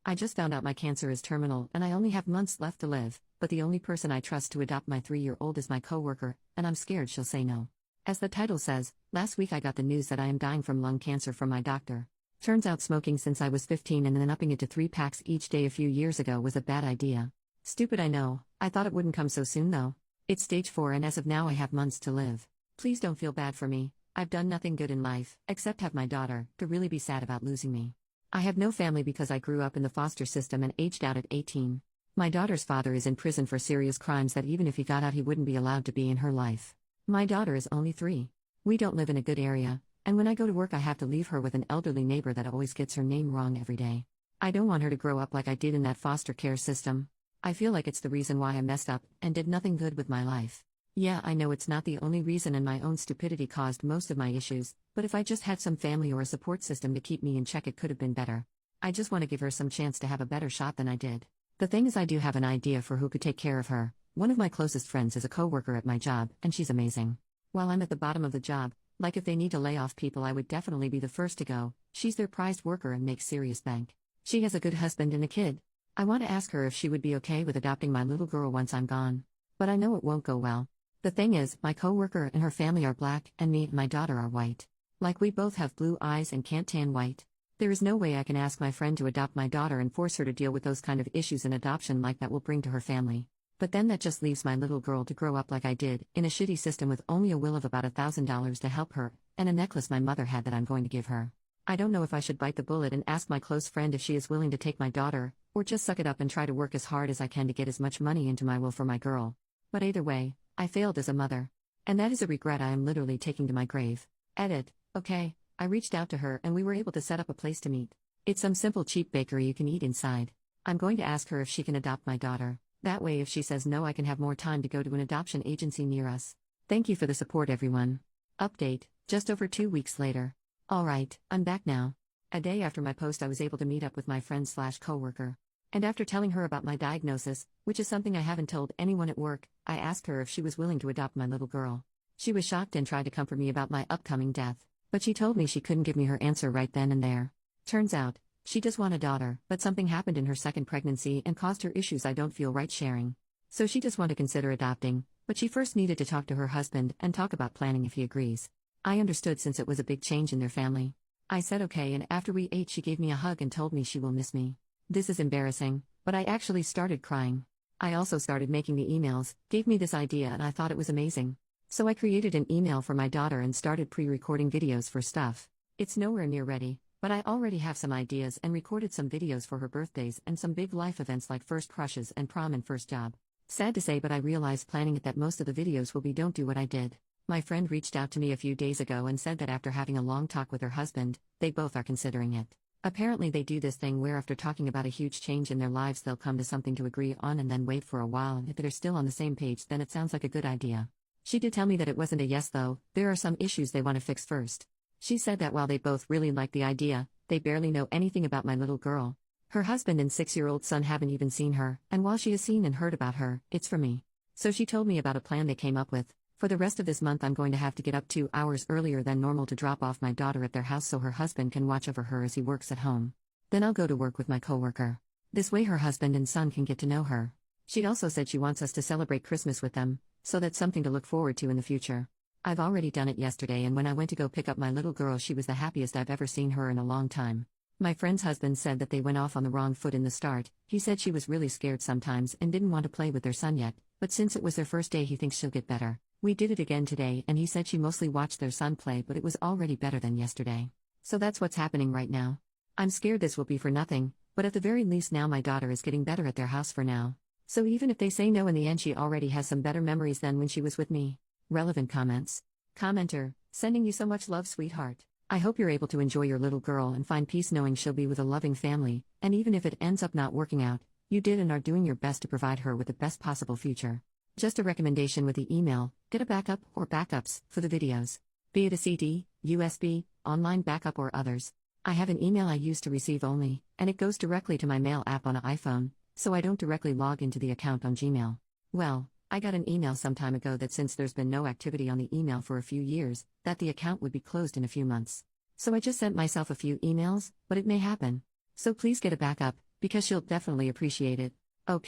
I just found out my cancer is terminal and I only have months left to live, but the only person I trust to adopt my 3-year-old is my coworker, and I'm scared she'll say no. As the title says, last week I got the news that I am dying from lung cancer from my doctor. Turns out smoking since I was 15 and then upping it to 3 packs each day a few years ago was a bad idea. Stupid, I know. I thought it wouldn't come so soon though. It's stage 4 and as of now I have months to live. Please don't feel bad for me. I've done nothing good in life, except have my daughter, to really be sad about losing me. I have no family because I grew up in the foster system and aged out at 18. My daughter's father is in prison for serious crimes that even if he got out he wouldn't be allowed to be in her life. My daughter is only 3. We don't live in a good area, and when I go to work I have to leave her with an elderly neighbor that always gets her name wrong every day. I don't want her to grow up like I did in that foster care system. I feel like it's the reason why I messed up and did nothing good with my life. Yeah, I know it's not the only reason and my own stupidity caused most of my issues, but if I just had some family or a support system to keep me in check it could have been better. I just want to give her some chance to have a better shot than I did. The thing is I do have an idea for who could take care of her. One of my closest friends is a coworker at my job, and she's amazing. While I'm at the bottom of the job, like if they need to lay off people I would definitely be the first to go, she's their prized worker and makes serious bank. She has a good husband and a kid. I want to ask her if she would be okay with adopting my little girl once I'm gone. But I know it won't go well. The thing is, my coworker and her family are black, and me and my daughter are white. Like we both have blue eyes and can't tan white. There is no way I can ask my friend to adopt my daughter and force her to deal with those kind of issues an adoption like that will bring to her family. But then that just leaves my little girl to grow up like I did, in a shitty system with only a will of about $1,000 to help her, and a necklace my mother had that I'm going to give her. I don't know if I should bite the bullet and ask my close friend if she is willing to take my daughter, or just suck it up and try to work as hard as I can to get as much money into my will for my girl. But either way, I failed as a mother. And that is a regret I am literally taking to my grave. Edit. Okay, I reached out to her and we were able to set up a place to meet. It's some simple cheap bakery you can eat inside. I'm going to ask her if she can adopt my daughter. That way if she says no I can have more time to go to an adoption agency near us. Thank you for the support everyone. Update, just over 2 weeks later. Alright, I'm back now. A day after my post I was able to meet up with my friend/coworker. And after telling her about my diagnosis, which is something I haven't told anyone at work, I asked her if she was willing to adopt my little girl. She was shocked and tried to comfort me about my upcoming death, but she told me she couldn't give me her answer right then and there. Turns out, she does want a daughter, but something happened in her second pregnancy and caused her issues I don't feel right sharing. So she does want to consider adopting, but she first needed to talk to her husband and talk about planning if he agrees. I understood since it was a big change in their family. I said okay, and after we ate she gave me a hug and told me she will miss me. This is embarrassing, but I actually started crying. I also started making the emails, gave me this idea and I thought it was amazing. So I created an email for my daughter and started pre-recording videos for stuff. It's nowhere near ready, but I already have some ideas and recorded some videos for her birthdays and some big life events like first crushes and prom and first job. Sad to say, but I realized planning it that most of the videos will be don't do what I did. My friend reached out to me a few days ago and said that after having a long talk with her husband, they both are considering it. Apparently they do this thing where after talking about a huge change in their lives they'll come to something to agree on and then wait for a while, and if they're still on the same page then it sounds like a good idea. She did tell me that it wasn't a yes though, there are some issues they want to fix first. She said that while they both really like the idea, they barely know anything about my little girl. Her husband and 6-year-old son haven't even seen her, and while she has seen and heard about her, it's for me. So she told me about a plan they came up with. For the rest of this month I'm going to have to get up 2 hours earlier than normal to drop off my daughter at their house so her husband can watch over her as he works at home. Then I'll go to work with my coworker. This way her husband and son can get to know her. She also said she wants us to celebrate Christmas with them, so that's something to look forward to in the future. I've already done it yesterday, and when I went to go pick up my little girl she was the happiest I've ever seen her in a long time. My friend's husband said that they went off on the wrong foot in the start. He said she was really scared sometimes and didn't want to play with their son yet, but since it was their first day he thinks she'll get better. We did it again today and he said she mostly watched their son play, but it was already better than yesterday. So that's what's happening right now. I'm scared this will be for nothing, but at the very least now my daughter is getting better at their house for now. So even if they say no in the end she already has some better memories than when she was with me. Relevant comments. Commenter, sending you so much love sweetheart. I hope you're able to enjoy your little girl and find peace knowing she'll be with a loving family, and even if it ends up not working out, you did and are doing your best to provide her with the best possible future. Just a recommendation with the email, get a backup or backups for the videos. Be it a CD, USB, online backup or others. I have an email I use to receive only, and it goes directly to my mail app on an iPhone, so I don't directly log into the account on Gmail. Well, I got an email some time ago that since there's been no activity on the email for a few years, that the account would be closed in a few months. So I just sent myself a few emails, but it may happen. So please get a backup, because she'll definitely appreciate it. OP,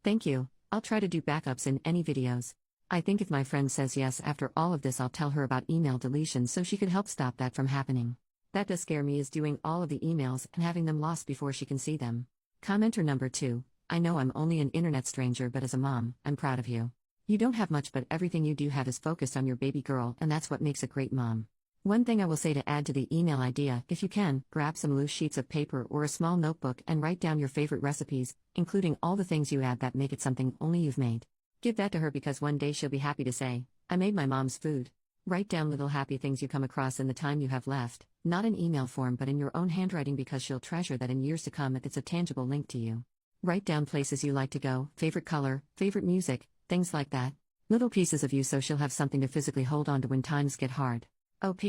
thank you. I'll try to do backups in any videos. I think if my friend says yes after all of this, I'll tell her about email deletion so she could help stop that from happening. That does scare me, is doing all of the emails and having them lost before she can see them. Commenter number 2. I know I'm only an internet stranger, but as a mom, I'm proud of you. You don't have much, but everything you do have is focused on your baby girl, and that's what makes a great mom. One thing I will say to add to the email idea: if you can, grab some loose sheets of paper or a small notebook and write down your favorite recipes, including all the things you add that make it something only you've made. Give that to her, because one day she'll be happy to say, I made my mom's food. Write down little happy things you come across in the time you have left, not in email form but in your own handwriting, because she'll treasure that in years to come if it's a tangible link to you. Write down places you like to go, favorite color, favorite music, things like that. Little pieces of you, so she'll have something to physically hold on to when times get hard. OP,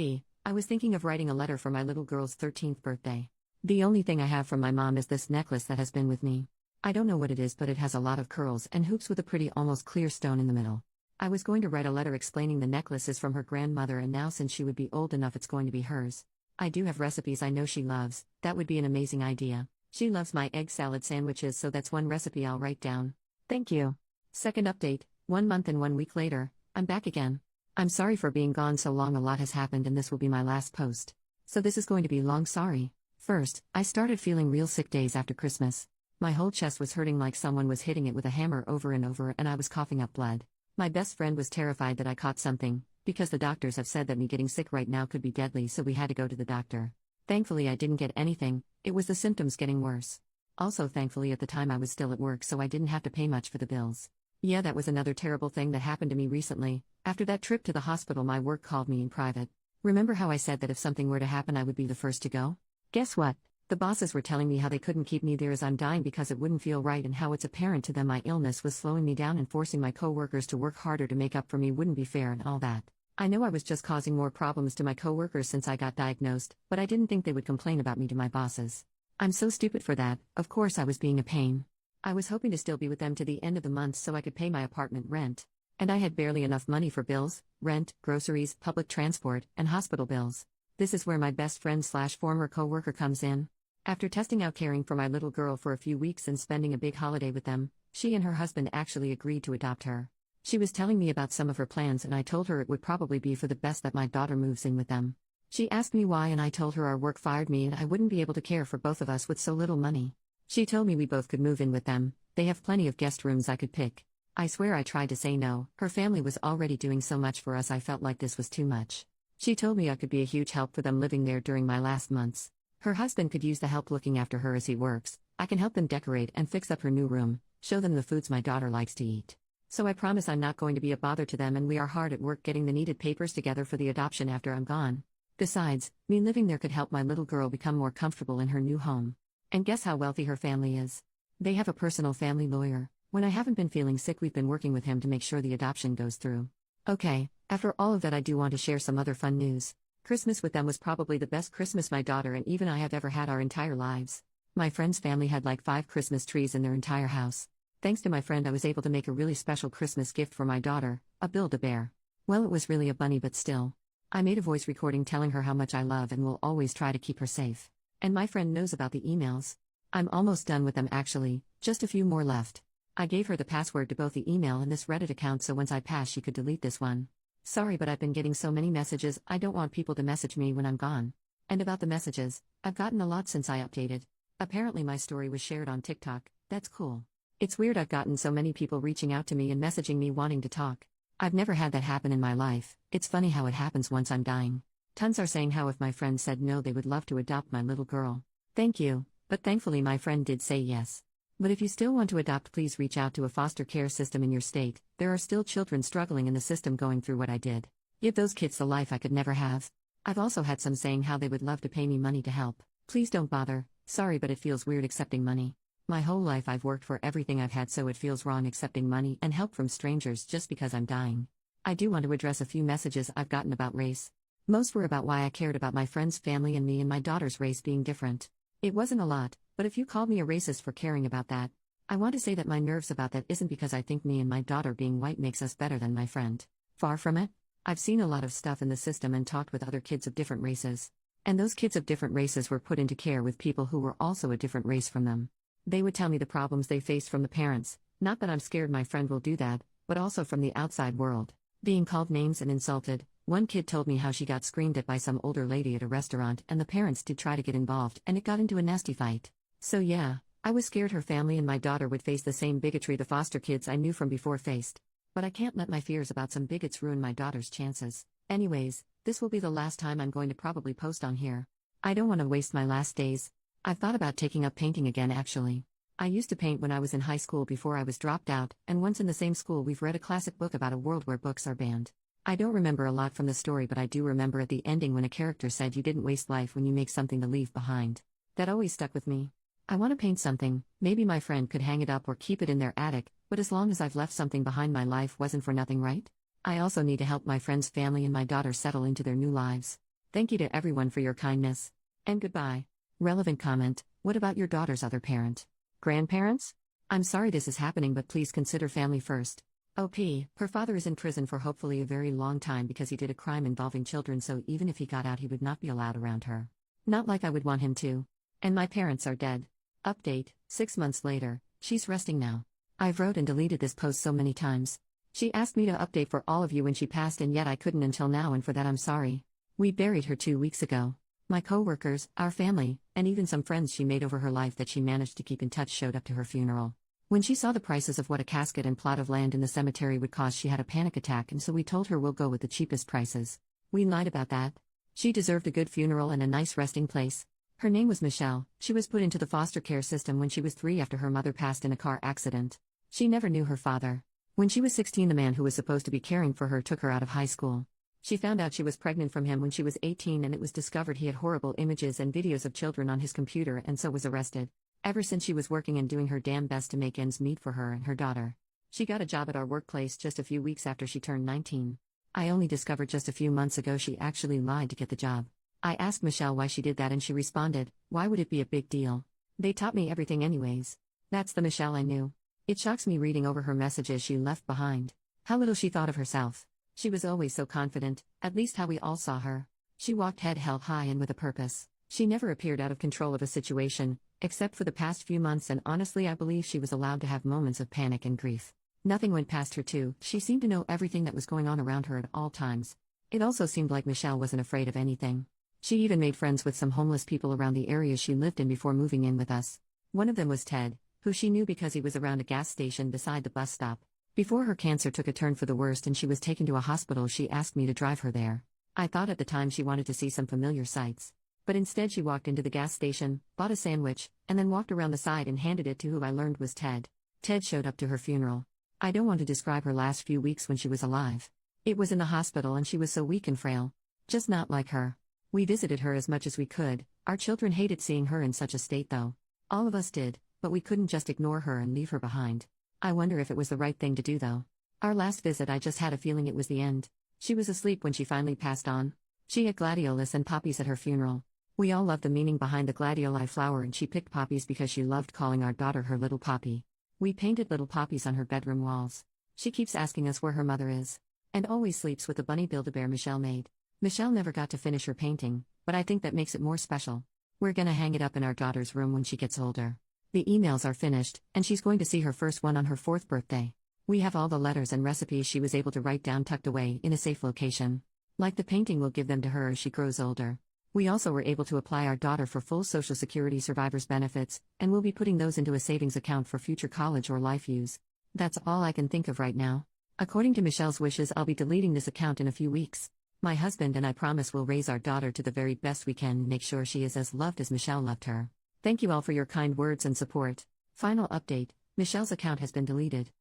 I was thinking of writing a letter for my little girl's 13th birthday. The only thing I have from my mom is this necklace that has been with me. I don't know what it is, but it has a lot of curls and hoops with a pretty almost clear stone in the middle. I was going to write a letter explaining the necklace is from her grandmother, and now since she would be old enough it's going to be hers. I do have recipes I know she loves. That would be an amazing idea. She loves my egg salad sandwiches, so that's one recipe I'll write down. Thank you. Second update, 1 month and 1 week later, I'm back again. I'm sorry for being gone so long, a lot has happened and this will be my last post. So this is going to be long sorry. First, I started feeling real sick days after Christmas. My whole chest was hurting like someone was hitting it with a hammer over and over, and I was coughing up blood. My best friend was terrified that I caught something, because the doctors have said that me getting sick right now could be deadly, so we had to go to the doctor. Thankfully I didn't get anything, it was the symptoms getting worse. Also thankfully at the time I was still at work, so I didn't have to pay much for the bills. Yeah, that was another terrible thing that happened to me recently. After that trip to the hospital, my work called me in private. Remember how I said that if something were to happen I would be the first to go? Guess what? The bosses were telling me how they couldn't keep me there as I'm dying because it wouldn't feel right, and how it's apparent to them my illness was slowing me down and forcing my coworkers to work harder to make up for me wouldn't be fair and all that. I know I was just causing more problems to my coworkers since I got diagnosed, but I didn't think they would complain about me to my bosses. I'm so stupid for that. Of course I was being a pain. I was hoping to still be with them to the end of the month so I could pay my apartment rent. And I had barely enough money for bills, rent, groceries, public transport, and hospital bills. This is where my best friend / former coworker comes in. After testing out caring for my little girl for a few weeks and spending a big holiday with them, she and her husband actually agreed to adopt her. She was telling me about some of her plans, and I told her it would probably be for the best that my daughter moves in with them. She asked me why, and I told her our work fired me and I wouldn't be able to care for both of us with so little money. She told me we both could move in with them. They have plenty of guest rooms I could pick. I swear I tried to say no. Her family was already doing so much for us, I felt like this was too much. She told me I could be a huge help for them living there during my last months. Her husband could use the help looking after her as he works. I can help them decorate and fix up her new room, show them the foods my daughter likes to eat. So I promise I'm not going to be a bother to them, and we are hard at work getting the needed papers together for the adoption after I'm gone. Besides, me living there could help my little girl become more comfortable in her new home. And guess how wealthy her family is? They have a personal family lawyer. When I haven't been feeling sick, we've been working with him to make sure the adoption goes through. Okay, after all of that, I do want to share some other fun news. Christmas with them was probably the best Christmas my daughter and even I have ever had our entire lives. My friend's family had like 5 Christmas trees in their entire house. Thanks to my friend, I was able to make a really special Christmas gift for my daughter, a Build-A-Bear. Well, it was really a bunny, but still. I made a voice recording telling her how much I love and will always try to keep her safe. And my friend knows about the emails. I'm almost done with them actually, just a few more left. I gave her the password to both the email and this Reddit account so once I pass she could delete this one. Sorry, but I've been getting so many messages, I don't want people to message me when I'm gone. And about the messages, I've gotten a lot since I updated. Apparently my story was shared on TikTok. That's cool. It's weird I've gotten so many people reaching out to me and messaging me wanting to talk. I've never had that happen in my life. It's funny how it happens once I'm dying. Tons are saying how if my friend said no they would love to adopt my little girl. Thank you, but thankfully my friend did say yes. But if you still want to adopt, please reach out to a foster care system in your state. There are still children struggling in the system going through what I did. Give those kids the life I could never have. I've also had some saying how they would love to pay me money to help. Please don't bother. Sorry, but it feels weird accepting money. My whole life I've worked for everything I've had, so it feels wrong accepting money and help from strangers just because I'm dying. I do want to address a few messages I've gotten about race. Most were about why I cared about my friend's family and me and my daughter's race being different. It wasn't a lot, but if you called me a racist for caring about that, I want to say that my nerves about that isn't because I think me and my daughter being white makes us better than my friend. Far from it. I've seen a lot of stuff in the system and talked with other kids of different races. And those kids of different races were put into care with people who were also a different race from them. They would tell me the problems they faced from the parents, not that I'm scared my friend will do that, but also from the outside world. Being called names and insulted, one kid told me how she got screamed at by some older lady at a restaurant and the parents did try to get involved and it got into a nasty fight. So yeah, I was scared her family and my daughter would face the same bigotry the foster kids I knew from before faced. But I can't let my fears about some bigots ruin my daughter's chances. Anyways, this will be the last time I'm going to probably post on here. I don't want to waste my last days. I've thought about taking up painting again actually. I used to paint when I was in high school before I was dropped out, and once in the same school we've read a classic book about a world where books are banned. I don't remember a lot from the story, but I do remember at the ending when a character said you didn't waste life when you make something to leave behind. That always stuck with me. I want to paint something, maybe my friend could hang it up or keep it in their attic, but as long as I've left something behind, my life wasn't for nothing, right? I also need to help my friend's family and my daughter settle into their new lives. Thank you to everyone for your kindness. And goodbye. Relevant comment: what about your daughter's other parent? Grandparents? I'm sorry this is happening, but please consider family first. OP, her father is in prison for hopefully a very long time because he did a crime involving children, so even if he got out he would not be allowed around her. Not like I would want him to. And my parents are dead. Update, 6 months later, she's resting now. I've wrote and deleted this post so many times. She asked me to update for all of you when she passed and yet I couldn't until now, and for that I'm sorry. We buried her 2 weeks ago. My co-workers, our family, and even some friends she made over her life that she managed to keep in touch showed up to her funeral. When she saw the prices of what a casket and plot of land in the cemetery would cost, she had a panic attack, and so we told her we'll go with the cheapest prices. We lied about that. She deserved a good funeral and a nice resting place. Her name was Michelle. She was put into the foster care system when she was 3 after her mother passed in a car accident. She never knew her father. When she was 16, the man who was supposed to be caring for her took her out of high school. She found out she was pregnant from him when she was 18, and it was discovered he had horrible images and videos of children on his computer, and so was arrested. Ever since, she was working and doing her damn best to make ends meet for her and her daughter. She got a job at our workplace just a few weeks after she turned 19. I only discovered just a few months ago she actually lied to get the job. I asked Michelle why she did that and she responded, "Why would it be a big deal? They taught me everything anyways." That's the Michelle I knew. It shocks me reading over her messages she left behind. How little she thought of herself. She was always so confident, at least how we all saw her. She walked head held high and with a purpose. She never appeared out of control of a situation, except for the past few months, and honestly I believe she was allowed to have moments of panic and grief. Nothing went past her too. She seemed to know everything that was going on around her at all times. It also seemed like Michelle wasn't afraid of anything. She even made friends with some homeless people around the area she lived in before moving in with us. One of them was Ted, who she knew because he was around a gas station beside the bus stop. Before her cancer took a turn for the worst and she was taken to a hospital, she asked me to drive her there. I thought at the time she wanted to see some familiar sights. But instead she walked into the gas station, bought a sandwich, and then walked around the side and handed it to who I learned was Ted. Ted showed up to her funeral. I don't want to describe her last few weeks when she was alive. It was in the hospital and she was so weak and frail. Just not like her. We visited her as much as we could. Our children hated seeing her in such a state though. All of us did, but we couldn't just ignore her and leave her behind. I wonder if it was the right thing to do though. Our last visit I just had a feeling it was the end. She was asleep when she finally passed on. She had gladiolus and poppies at her funeral. We all loved the meaning behind the gladioli flower, and she picked poppies because she loved calling our daughter her little poppy. We painted little poppies on her bedroom walls. She keeps asking us where her mother is. And always sleeps with the bunny Build-A-Bear Michelle made. Michelle never got to finish her painting, but I think that makes it more special. We're gonna hang it up in our daughter's room when she gets older. The emails are finished, and she's going to see her first one on her 4th birthday. We have all the letters and recipes she was able to write down tucked away in a safe location. Like the painting, we'll give them to her as she grows older. We also were able to apply our daughter for full Social Security survivors benefits, and we'll be putting those into a savings account for future college or life use. That's all I can think of right now. According to Michelle's wishes, I'll be deleting this account in a few weeks. My husband and I promise we'll raise our daughter to the very best we can and make sure she is as loved as Michelle loved her. Thank you all for your kind words and support. Final update: Michelle's account has been deleted.